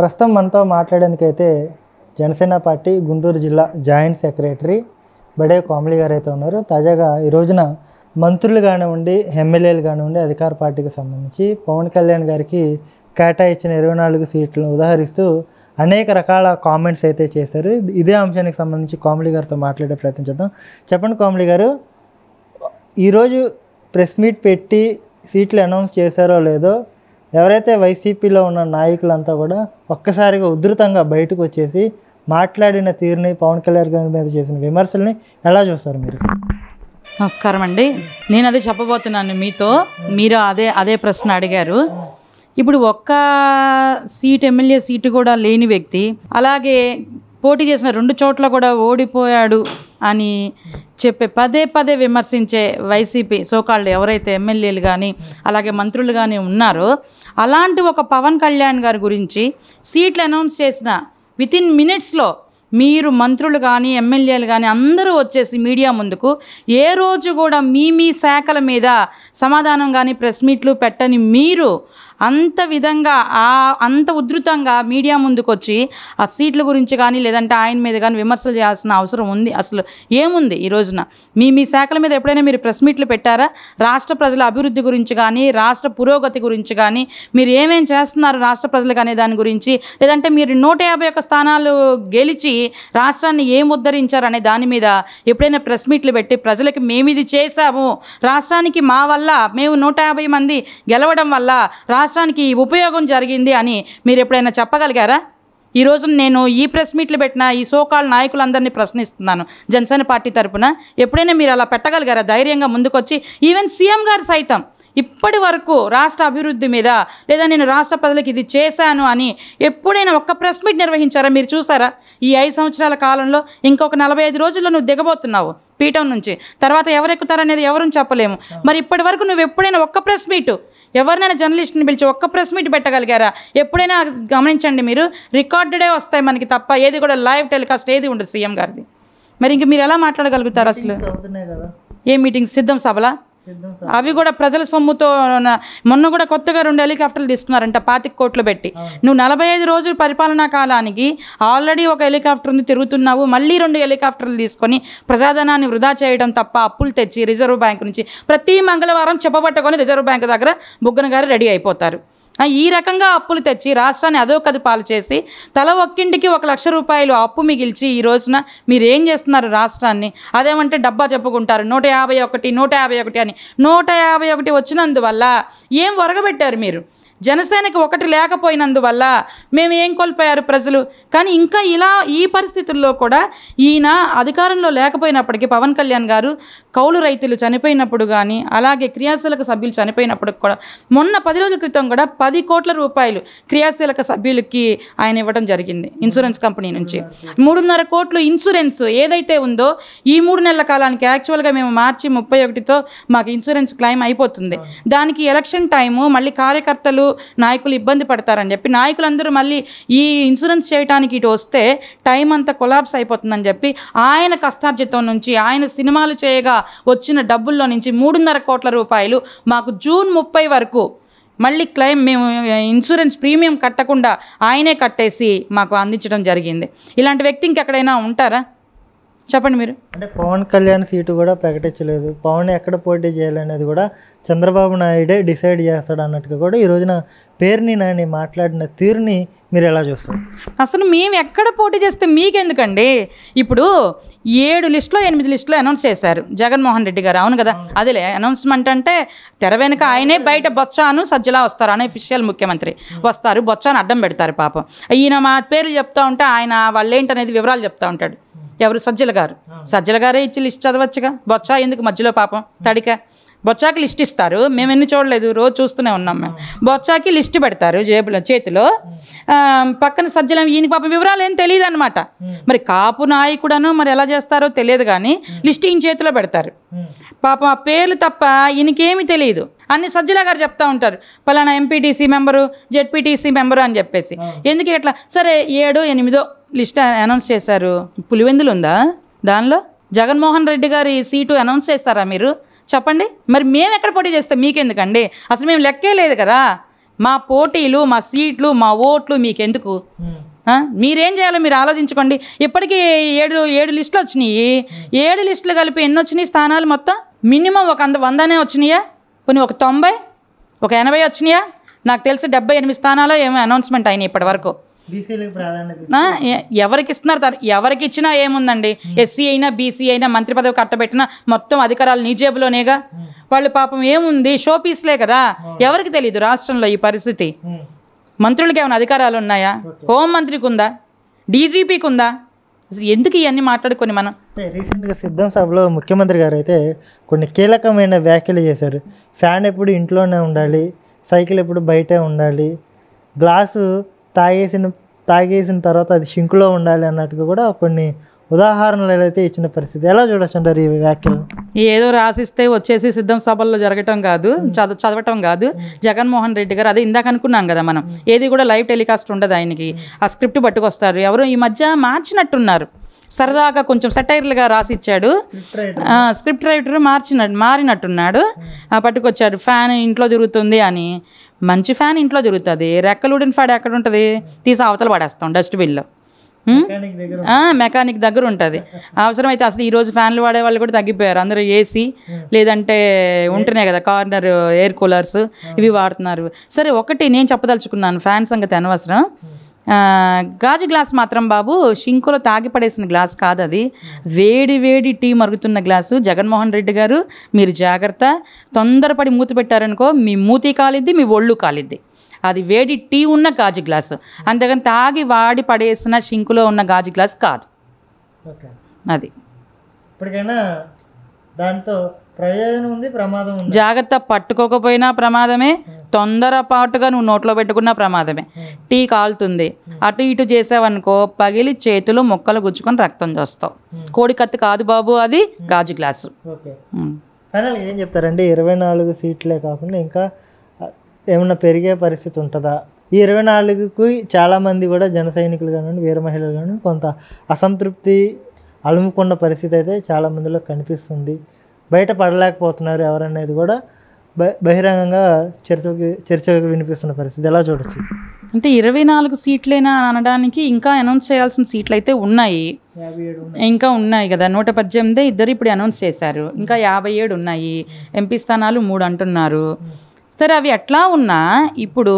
ప్రస్తుతం మనతో మాట్లాడేందుకైతే జనసేన పార్టీ గుంటూరు జిల్లా జాయింట్ సెక్రటరీ బడే కోమలి గారు అయితే ఉన్నారు. తాజాగా ఈ రోజున మంత్రులు కానివ్వండి, ఎమ్మెల్యేలు కానివ్వండి, అధికార పార్టీకి సంబంధించి పవన్ కళ్యాణ్ గారికి కేటాయించిన 24 సీట్లను ఉదాహరిస్తూ అనేక రకాల కామెంట్స్ అయితే చేశారు. ఇదే అంశానికి సంబంధించి కోమలి గారితో మాట్లాడే ప్రయత్నం చేద్దాం. చెప్పండి కోమలి గారు, ఈరోజు ప్రెస్ మీట్ పెట్టి సీట్లు అనౌన్స్ చేశారో లేదో ఎవరైతే వైసీపీలో ఉన్న నాయకులంతా కూడా ఒక్కసారిగా ఉధృతంగా బయటకు వచ్చేసి మాట్లాడిన తీరుని, పవన్ కళ్యాణ్ గారి మీద చేసిన విమర్శల్ని ఎలా చూస్తారు మీరు? నమస్కారం అండి. నేను అదే చెప్పబోతున్నాను మీతో. మీరు అదే ప్రశ్న అడిగారు. ఇప్పుడు ఒక్క సీట్, ఎమ్మెల్యే సీటు కూడా లేని వ్యక్తి, అలాగే పోటీ చేసిన 2 చోట్ల కూడా ఓడిపోయాడు అని చెప్పే పదే విమర్శించే వైసీపీ సోకాళ్ళు ఎవరైతే ఎమ్మెల్యేలు కానీ అలాగే మంత్రులు కానీ ఉన్నారో, అలాంటి ఒక పవన్ కళ్యాణ్ గారి గురించి సీట్లు అనౌన్స్ చేసిన వితిన్ మినిట్స్లో మీరు మంత్రులు కానీ ఎమ్మెల్యేలు కానీ అందరూ వచ్చేసి మీడియా ముందుకు ఏ రోజు కూడా మీ శాఖల మీద సమాధానం కానీ ప్రెస్ మీట్లు పెట్టని మీరు అంత ఉధృతంగా మీడియా ముందుకు వచ్చి ఆ సీట్ల గురించి కానీ లేదంటే ఆయన మీద కానీ విమర్శలు చేయాల్సిన అవసరం ఉంది అసలు ఏముంది? ఈ రోజున మీ శాఖల మీద ఎప్పుడైనా మీరు ప్రెస్ మీట్లు పెట్టారా? రాష్ట్ర ప్రజల అభివృద్ధి గురించి కానీ, రాష్ట్ర పురోగతి గురించి కానీ, మీరు ఏమేం చేస్తున్నారు రాష్ట్ర ప్రజలకు అనే దాని గురించి, లేదంటే మీరు 151 స్థానాలు గెలిచి రాష్ట్రాన్ని ఏం ఉద్ధరించారు అనే దాని మీద ఎప్పుడైనా ప్రెస్ మీట్లు పెట్టి ప్రజలకి మేము ఇది చేశాము, రాష్ట్రానికి మా వల్ల మేము 150 మంది గెలవడం వల్ల రాష్ట్రానికి ఉపయోగం జరిగింది అని మీరు ఎప్పుడైనా చెప్పగలిగారా? ఈరోజు నేను ఈ ప్రెస్ మీట్లు పెట్టిన ఈ సోకాల్ నాయకులందరినీ ప్రశ్నిస్తున్నాను జనసేన పార్టీ తరఫున. ఎప్పుడైనా మీరు అలా పెట్టగలిగారా ధైర్యంగా ముందుకొచ్చి? ఈవెన్ సీఎం గారు సైతం ఇప్పటి వరకు రాష్ట్ర అభివృద్ధి మీద లేదా నేను రాష్ట్ర ప్రజలకు ఇది చేశాను అని ఎప్పుడైనా ఒక్క ప్రెస్ మీట్ నిర్వహించారా? మీరు చూసారా? ఈ 5 సంవత్సరాల కాలంలో ఇంకొక 45 రోజుల్లో నువ్వు దిగబోతున్నావు పీఠం నుంచి. తర్వాత ఎవరెక్కుతారనేది ఎవరని చెప్పలేము. మరి ఇప్పటి వరకు నువ్వు ఎప్పుడైనా ఒక్క ప్రెస్ మీటు, ఎవరినైనా జర్నలిస్ట్ని పిలిచి ఒక్క ప్రెస్ మీట్ పెట్టగలిగారా? ఎప్పుడైనా గమనించండి, మీరు రికార్డెడే వస్తాయి మనకి తప్ప ఏది కూడా లైవ్ టెలికాస్ట్ ఏది ఉండదు సీఎం గారిది. మరి ఇంక మీరు ఎలా మాట్లాడగలుగుతారు అసలు? ఏ మీటింగ్స్? సిద్ధం సభలా? అవి కూడా ప్రజల సొమ్ముతో. మొన్న కూడా కొత్తగా 2 హెలికాప్టర్లు తీసుకున్నారంట 25 కోట్లు పెట్టి. నువ్వు 45 రోజుల పరిపాలనా కాలానికి ఆల్రెడీ ఒక హెలికాప్టర్ ఉంది, తిరుగుతున్నావు. మళ్ళీ 2 హెలికాప్టర్లు తీసుకొని ప్రజాధనాన్ని వృధా చేయడం తప్ప అప్పులు తెచ్చి రిజర్వ్ బ్యాంక్ నుంచి ప్రతి మంగళవారం చెప్పబట్టుకొని రిజర్వ్ బ్యాంక్ దగ్గర బుగ్గన గారు రెడీ అయిపోతారు. ఈ రకంగా అప్పులు తెచ్చి రాష్ట్రాన్ని అధోగతి పాలు చేసి తల ఒక్కింటికి 1 లక్ష రూపాయలు అప్పు మిగిల్చి ఈ రోజున మీరు ఏం చేస్తున్నారు రాష్ట్రాన్ని? అదేమంటే డబ్బా చెప్పుకుంటారు 151 అని. 151 వచ్చినందువల్ల ఏం ఒరగబెట్టారు మీరు? జనసేనకి 1 లేకపోయినందువల్ల మేము ఏం కోల్పోయారు ప్రజలు? కానీ ఇంకా ఇలా ఈ పరిస్థితుల్లో కూడా ఈయన అధికారంలో లేకపోయినప్పటికీ పవన్ కళ్యాణ్ గారు కౌలు రైతులు చనిపోయినప్పుడు కానీ అలాగే క్రియాశీలక సభ్యులు చనిపోయినప్పుడు కూడా మొన్న 10 రోజుల క్రితం కూడా 10 కోట్ల రూపాయలు క్రియాశీలక సభ్యులకి ఆయన ఇవ్వడం జరిగింది ఇన్సూరెన్స్ కంపెనీ నుంచి. 3.5 కోట్లు ఇన్సూరెన్స్ ఏదైతే ఉందో ఈ 3 నెలల కాలానికి యాక్చువల్గా మేము మార్చి 31తో మాకు ఇన్సూరెన్స్ క్లెయిమ్ అయిపోతుంది. దానికి ఎలక్షన్ టైము, మళ్ళీ కార్యకర్తలు నాయకులు ఇబ్బంది పడతారని చెప్పి నాయకులందరూ మళ్ళీ ఈ ఇన్సూరెన్స్ చేయడానికి ఇటు వస్తే టైం అంతా కొలాప్స్ అయిపోతుందని చెప్పి ఆయన కష్టార్జితం నుంచి ఆయన సినిమాలు చేయగా వచ్చిన డబ్బుల్లో నుంచి 3.5 కోట్ల రూపాయలు మాకు జూన్ 30 వరకు మళ్ళీ క్లెయిమ్ మేము ఇన్సూరెన్స్ ప్రీమియం కట్టకుండా ఆయనే కట్టేసి మాకు అందించడం జరిగింది. ఇలాంటి వ్యక్తి ఇంకెక్కడైనా ఉంటారా చెప్పండి మీరు? అంటే పవన్ కళ్యాణ్ సీటు కూడా ప్రకటించలేదు, పవన్ ఎక్కడ పోటీ చేయాలనేది కూడా చంద్రబాబు నాయుడే డిసైడ్ చేస్తాడు అన్నట్టుగా కూడా ఈ రోజున పేరుని నాని మాట్లాడిన తీరుని మీరు ఎలా చూస్తారు? అసలు మేము ఎక్కడ పోటీ చేస్తే మీకెందుకండి? ఇప్పుడు 7 లిస్టులో 8 లిస్టులో అనౌన్స్ చేశారు జగన్మోహన్ రెడ్డి గారు, అవును కదా? అదేలే అనౌన్స్మెంట్ అంటే తెర వెనుక ఆయనే, బయట బొచ్చాను సజ్జలా వస్తారు, అనఫిషియల్ ముఖ్యమంత్రి వస్తారు, బొచ్చాను అడ్డం పెడతారు. పాపం ఈయన మా పేర్లు చెప్తా ఉంటే ఆయన వాళ్ళేంటనేది వివరాలు చెప్తా ఉంటాడు. ఎవరు? సజ్జల గారే ఇచ్చి లిస్ట్ చదవచ్చుగా. బొత్స ఎందుకు మధ్యలో పాపం తడిక? బొచ్చాకి లిస్ట్ ఇస్తారు, మేము ఎన్ని చూడలేదు, రోజు చూస్తూనే ఉన్నాం మేము. బొచ్చాకి లిస్ట్ పెడతారు జేబులో చేతిలో, పక్కన సజ్జల ఈయన పాపం వివరాలు ఏం తెలియదు అనమాట. మరి కాపు నాయకుడను మరి ఎలా చేస్తారో తెలియదు కానీ లిస్ట్ ఈయన చేతిలో పెడతారు. పాపం ఆ పేర్లు తప్ప ఈయనకేమీ తెలియదు. అన్ని సజ్జల గారు చెప్తా ఉంటారు, పలానా ఎంపీటీసీ మెంబరు, జెడ్పీటీసీ మెంబరు అని చెప్పేసి. ఎందుకు ఎట్లా? సరే 7, 8 లిస్ట్ అనౌన్స్ చేశారు. పులివెందులు ఉందా దానిలో? జగన్మోహన్ రెడ్డి గారి సీటు అనౌన్స్ చేస్తారా మీరు? చెప్పండి. మరి మేము ఎక్కడ పోటీ చేస్తే మీకెందుకండి? అసలు మేము లెక్కే లేదు కదా. మా పోటీలు, మా సీట్లు, మా ఓట్లు మీకెందుకు? మీరేం చేయాలో మీరు ఆలోచించుకోండి. ఇప్పటికీ 7 లిస్టులు వచ్చినాయి. 7 లిస్టులు కలిపి ఎన్ని వచ్చినాయి స్థానాలు మొత్తం? మినిమం ఒక 100 వచ్చినాయా? పోనీ ఒక 90, ఒక 80 వచ్చినాయా? నాకు తెలిసి 78 స్థానాలు ఏమో అనౌన్స్మెంట్ అయినాయి ఇప్పటి వరకు. ఎవరికి ఇస్తున్నారు? ఎవరికి ఇచ్చినా ఏముందండి, ఎస్సీ అయినా బీసీ అయినా మంత్రి పదవి కట్టబెట్టినా మొత్తం అధికారాలు నీ జేబులోనేగా. వాళ్ళు పాపం ఏముంది, షో పీస్లే కదా. ఎవరికి తెలియదు రాష్ట్రంలో ఈ పరిస్థితి? మంత్రులకి ఏమైనా అధికారాలు ఉన్నాయా? హోంమంత్రికి ఉందా? డీజీపీకి ఉందా? అసలు ఎందుకు ఇవన్నీ మాట్లాడుకొని మనం? రీసెంట్గా సిద్ధం సభలో ముఖ్యమంత్రి గారు అయితే కొన్ని కీలకమైన వ్యాఖ్యలు చేశారు. ఫ్యాన్ ఎప్పుడు ఇంట్లోనే ఉండాలి, సైకిల్ ఎప్పుడు బయటే ఉండాలి, గ్లాసు తాగేసిన తర్వాత అది షింకులో ఉండాలి అన్నట్టుగా కూడా కొన్ని ఉదాహరణలు అయితే ఇచ్చిన పరిస్థితి. ఎలా చూడొచ్చు అంటారు ఈ వ్యాఖ్యలు? ఏదో రాసిస్తే వచ్చేసి సిద్ధం సభల్లో జరగటం కాదు, చదవటం కాదు. జగన్మోహన్ రెడ్డి గారు అదే ఇందాక అనుకున్నాం కదా మనం, ఏది కూడా లైవ్ టెలికాస్ట్ ఉండదు ఆయనకి. ఆ స్క్రిప్ట్ పట్టుకొస్తారు. ఎవరో ఈ మధ్య మార్చినట్టున్నారు, సరదాగా కొంచెం సెటైర్లుగా రాసిచ్చాడు. స్క్రిప్ట్ రైటర్ మారినట్టున్నాడు. పట్టుకొచ్చాడు. ఫ్యాన్ ఇంట్లో తిరుగుతుంది అని. మంచి ఫ్యాన్ ఇంట్లో తిరుగుతుంది, రెక్కలుడిన ఫ్యాన్ ఎక్కడ ఉంటుంది? తీసి అవతల పడేస్తాం డస్ట్బిన్లో. మెకానిక్ దగ్గర ఉంటుంది. అవసరమైతే అసలు ఈరోజు ఫ్యాన్లు వాడే వాళ్ళు కూడా తగ్గిపోయారు. అందరూ ఏసీ లేదంటే ఉంటున్నాయి కదా కార్నర్ ఎయిర్ కూలర్స్, ఇవి వాడుతున్నారు. సరే, ఒకటి నేను చెప్పదలుచుకున్నాను, ఫ్యాన్ సంగతి అనవసరం. గాజు గ్లాస్ మాత్రం బాబు షింకులో తాగి పడేసిన గ్లాస్ కాదు అది, వేడి టీ మరుగుతున్న గ్లాసు. జగన్మోహన్ రెడ్డి గారు మీరు జాగ్రత్త, తొందరపడి మూతి పెట్టారనుకో మీ మూతి కాలిద్ది, మీ ఒళ్ళు కాలిద్ది. అది వేడి టీ ఉన్న గాజు గ్లాసు, అంతేగాని తాగి వాడి పడేసిన షింకులో ఉన్న గాజు గ్లాస్ కాదు అది. ఇప్పటికైనా దాంతో ప్రయోజనం ఉంది, ప్రమాదం ఉంది. జాగ్రత్త, పట్టుకోకపోయినా ప్రమాదమే, తొందరపాటుగా నువ్వు నోట్లో పెట్టుకున్నా ప్రమాదమే. టీ కాలుతుంది, అటు ఇటు చేసావనుకో పగిలి చేతులు మొక్కలు గుచ్చుకొని రక్తం చూస్తావు. కోడి కత్తి కాదు బాబు, అది గాజు గ్లాసు. ఫైనల్ ఏం చెప్తారండి? 24 సీట్లే కాకుండా ఇంకా ఏమన్నా పెరిగే పరిస్థితి ఉంటుందా? ఈ 24కి చాలామంది కూడా జన సైనికులు కానివ్వండి, వీర మహిళలు కానివ్వండి, కొంత అసంతృప్తి అలుముకున్న పరిస్థితి అయితే చాలామందిలో కనిపిస్తుంది. బయట పడలేకపోతున్నారు ఎవరనేది కూడా బహిరంగంగా చర్చకు వినిపిస్తున్న పరిస్థితి. ఎలా చూడొచ్చు అంటే 24 సీట్లేనా అనడానికి ఇంకా అనౌన్స్ చేయాల్సిన సీట్లు అయితే ఉన్నాయి, ఇంకా ఉన్నాయి కదా. 118 ఇద్దరు ఇప్పుడు అనౌన్స్ చేశారు, ఇంకా 57 ఉన్నాయి. ఎంపీ స్థానాలు 3 అంటున్నారు. సరే, అవి ఎట్లా ఉన్నా ఇప్పుడు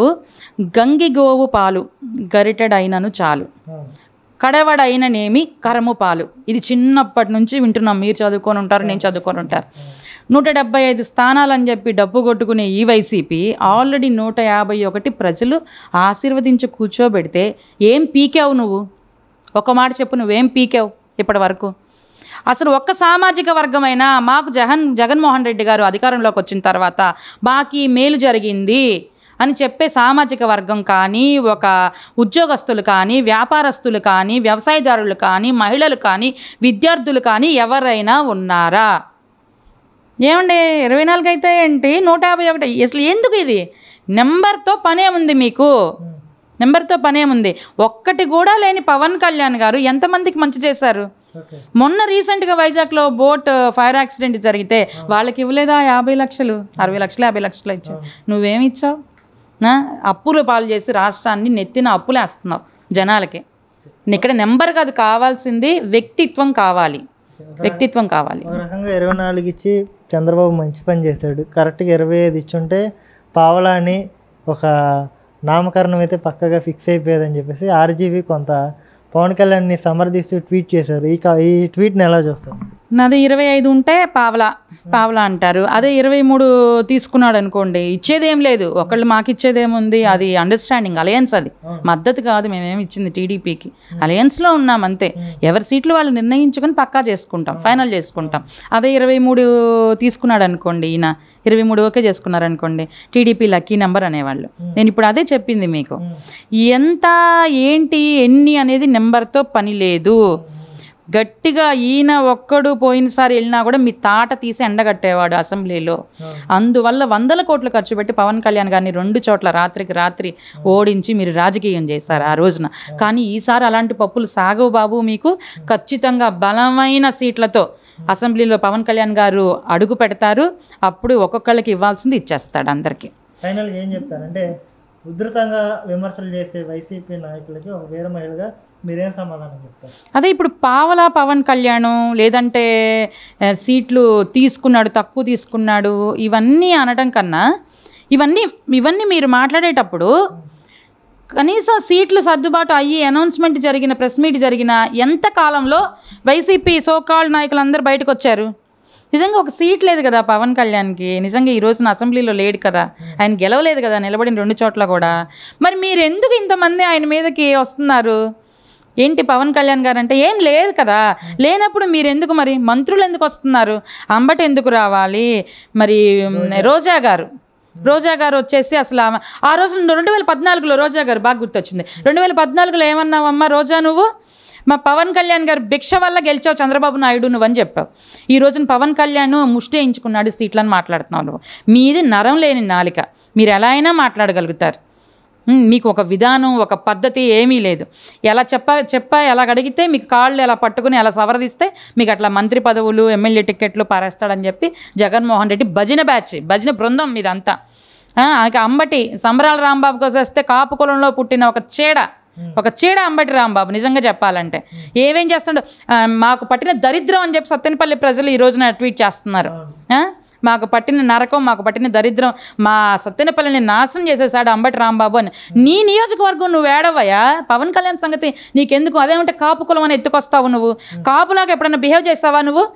గంగిగోవు పాలు గరిటెడైనను చాలు, కడవడైననేమి కరము పాలు. ఇది చిన్నప్పటి నుంచి వింటున్నాం. మీరు చదువుకొని ఉంటారు, నేను చదువుకొని ఉంటారు. 175 స్థానాలని చెప్పి డబ్బు కొట్టుకునే ఈ వైసీపీ ఆల్రెడీ 151 ప్రజలు ఆశీర్వదించి కూర్చోబెడితే ఏం పీకావు నువ్వు? ఒక మాట చెప్పు, నువ్వేం పీకావు ఇప్పటి వరకు? అసలు ఒక్క సామాజిక వర్గమైనా మాకు జగన్మోహన్ రెడ్డి గారు అధికారంలోకి వచ్చిన తర్వాత మాకు మేలు జరిగింది అని చెప్పే సామాజిక వర్గం కానీ, ఒక ఉద్యోగస్తులు కానీ, వ్యాపారస్తులు కానీ, వ్యవసాయదారులు కానీ, మహిళలు కానీ, విద్యార్థులు కానీ ఎవరైనా ఉన్నారా? ఏమండి 24 అయితే ఏంటి 151? అసలు ఎందుకు ఇది? నెంబర్తో పనేముంది మీకు? నెంబర్తో పనేముంది? ఒక్కటి కూడా లేని పవన్ కళ్యాణ్ గారు ఎంతమందికి మంచి చేశారు? మొన్న రీసెంట్గా వైజాగ్లో బోట్ ఫైర్ యాక్సిడెంట్ జరిగితే వాళ్ళకి ఇవ్వలేదా 50 లక్షలు, 60 లక్షలు, 50 లక్షలు ఇచ్చావు. నువ్వేమి ఇచ్చావు? అప్పులు పాలు చేసి రాష్ట్రాన్ని నెత్తిన అప్పులేస్తున్నావు జనాలకి. ఇక్కడ నెంబర్ కాదు కావాల్సింది, వ్యక్తిత్వం కావాలి, వ్యక్తిత్వం కావాలి. ఒక రకంగా 24 ఇచ్చి చంద్రబాబు మంచి పని చేశాడు. కరెక్ట్గా 25 ఇచ్చుంటే పావలాని ఒక నామకరణం అయితే పక్కగా ఫిక్స్ అయిపోయేదని చెప్పేసి ఆర్జీవీ కొంత పవన్ కళ్యాణ్ని సమర్థిస్తూ ట్వీట్ చేశారు. ఈ ట్వీట్ని ఎలా చూస్తారు? నాది 25 ఉంటే పావలా అంటారు. అదే 23 తీసుకున్నాడు అనుకోండి, ఇచ్చేదేం లేదు. ఒకళ్ళు మాకు ఇచ్చేదేముంది? అది అండర్స్టాండింగ్, అలయన్స్. అది మద్దతు కాదు, మేమేమి ఇచ్చింది టీడీపీకి. అలయన్స్లో ఉన్నాం అంతే. ఎవరి సీట్లు వాళ్ళు నిర్ణయించుకొని పక్కా చేసుకుంటాం, ఫైనల్ చేసుకుంటాం. అదే 23 తీసుకున్నాడు అనుకోండి, ఈయన 23 ఓకే చేసుకున్నారనుకోండి, టీడీపీ లక్కీ నెంబర్ అనేవాళ్ళు. నేను ఇప్పుడు అదే చెప్పింది మీకు. ఎంత ఏంటి ఎన్ని అనేది నెంబర్తో పని లేదు. గట్టిగా ఈయన ఒక్కడు పోయినసారి వెళ్ళినా కూడా మీ తాట తీసి ఎండగట్టేవాడు అసెంబ్లీలో. అందువల్ల 100 కోట్లు ఖర్చు పెట్టి పవన్ కళ్యాణ్ గారిని 2 చోట్ల రాత్రికి రాత్రి ఓడించి మీరు రాజకీయం చేశారు ఆ రోజున. కానీ ఈసారి అలాంటి పప్పులు సాగవు బాబు మీకు. ఖచ్చితంగా బలమైన సీట్లతో అసెంబ్లీలో పవన్ కళ్యాణ్ గారు అడుగు పెడతారు. అప్పుడు ఒక్కొక్కళ్ళకి ఇవ్వాల్సింది ఇచ్చేస్తాడు అందరికీ. ఫైనల్గా ఏం చెప్తారంటే ఉధృతంగా విమర్శలు చేసే వైసీపీ నాయకులకి ఒక వీర మహిళగా మీరేం సమాధానం చెప్తారు? అదే ఇప్పుడు పావలా పవన్ కళ్యాణ్ లేదంటే సీట్లు తీసుకున్నాడు, తక్కువ తీసుకున్నాడు, ఇవన్నీ అనడం కన్నా ఇవన్నీ మీరు మాట్లాడేటప్పుడు కనీసం సీట్లు సర్దుబాటు అయ్యి అనౌన్స్మెంట్ జరిగిన ప్రెస్ మీట్ జరిగిన ఎంత కాలంలో వైసీపీ సోకాల్డ్ నాయకులందరూ బయటకు వచ్చారు? నిజంగా ఒక సీట్ లేదు కదా పవన్ కళ్యాణ్కి, నిజంగా ఈ రోజున అసెంబ్లీలో లేడు కదా, ఆయన గెలవలేదు కదా నిలబడిన 2 చోట్ల కూడా. మరి మీరు ఎందుకు ఇంతమంది ఆయన మీదకి వస్తున్నారు? ఏంటి పవన్ కళ్యాణ్ గారు అంటే ఏం లేదు కదా, లేనప్పుడు మీరు ఎందుకు మరి మంత్రులు ఎందుకు వస్తున్నారు? అంబటి ఎందుకు రావాలి? మరి రోజా గారు వచ్చేసి అసలు ఆ రోజు 2014లో రోజా గారు బాగా గుర్తొచ్చింది. 2014లో ఏమన్నావమ్మా రోజా, నువ్వు మా పవన్ కళ్యాణ్ గారు భిక్ష వల్ల గెలిచావు చంద్రబాబు నాయుడు నువ్వని చెప్పావు. ఈ రోజున పవన్ కళ్యాణ్ ముష్టి వేయించుకున్నాడు సీట్లని మాట్లాడుతున్నావు నువ్వు. మీది నరం లేని నాలిక, మీరు ఎలా అయినా మాట్లాడగలుగుతారు. మీకు ఒక విధానం, ఒక పద్ధతి ఏమీ లేదు. ఎలా చెప్పా ఎలా అడిగితే మీకు కాళ్ళు ఎలా పట్టుకుని ఎలా సవరదీస్తే మీకు అట్లా మంత్రి పదవులు, ఎమ్మెల్యే టికెట్లు పారేస్తాడని చెప్పి జగన్మోహన్ రెడ్డి భజన బృందం మీదంతా. అంబటి సంబరాల రాంబాబు కోసం వస్తే కాపు కులంలో పుట్టిన ఒక చీడ అంబటి రాంబాబు. నిజంగా చెప్పాలంటే ఏమేం చేస్తాడు, మాకు పట్టిన దరిద్రం అని చెప్పి సత్తెనపల్లి ప్రజలు ఈ రోజున ట్వీట్ చేస్తున్నారు. మాకు పట్టిన నరకం, మాకు పట్టిన దరిద్రం, మా సత్తెనపల్లిని నాశనం చేసేసాడు అంబటి రాంబాబు అని. నీ నియోజకవర్గం నువ్వు ఏడవయ్యా? పవన్ కళ్యాణ్ సంగతి నీకెందుకు? అదేమంటే కాపు కులం అని ఎత్తుకొస్తావు నువ్వు. కాపులాగా ఎప్పుడైనా బిహేవ్ చేస్తావా నువ్వు?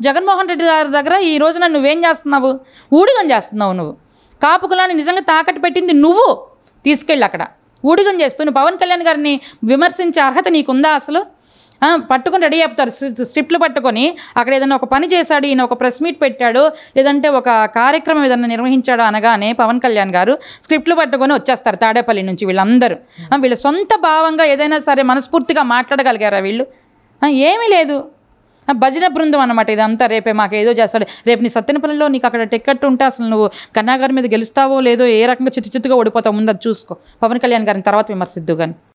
జగన్మోహన్ రెడ్డి గారి దగ్గర ఈ రోజున నువ్వేం చేస్తున్నావు? ఊడిగం చేస్తున్నావు నువ్వు. కాపు కులాన్ని నిజంగా తాకట్టు పెట్టింది నువ్వు. తీసుకెళ్ళి అక్కడ ఊడిగం చేస్తూ నువ్వు పవన్ కళ్యాణ్ గారిని విమర్శించే అర్హత నీకుందా అసలు? పట్టుకొని రెడీ చెప్తారు, స్క్రిప్ట్లు పట్టుకొని అక్కడ ఏదైనా ఒక పని చేశాడు, ఈయన ఒక ప్రెస్ మీట్ పెట్టాడు, లేదంటే ఒక కార్యక్రమం ఏదైనా నిర్వహించాడు అనగానే పవన్ కళ్యాణ్ గారు స్క్రిప్ట్లు పట్టుకొని వచ్చేస్తారు తాడేపల్లి నుంచి. వీళ్ళందరూ వీళ్ళ సొంత భావంగా ఏదైనా సరే మనస్ఫూర్తిగా మాట్లాడగలిగారా వీళ్ళు? ఏమీ లేదు. భజన బృందం అన్నమాట ఇదంతా. రేపే మాకు ఏదో చేస్తాడు, రేపు నీ సత్తెనపల్లిలో నీకు అక్కడ టికెట్ ఉంటే అసలు నువ్వు కన్నాగారి మీద గెలుస్తావో లేదో, ఏ రకంగా చిత్తుగా ఓడిపోతావు ముందు అది చూసుకో. పవన్ కళ్యాణ్ గారిని తర్వాత విమర్శిద్దు కానీ.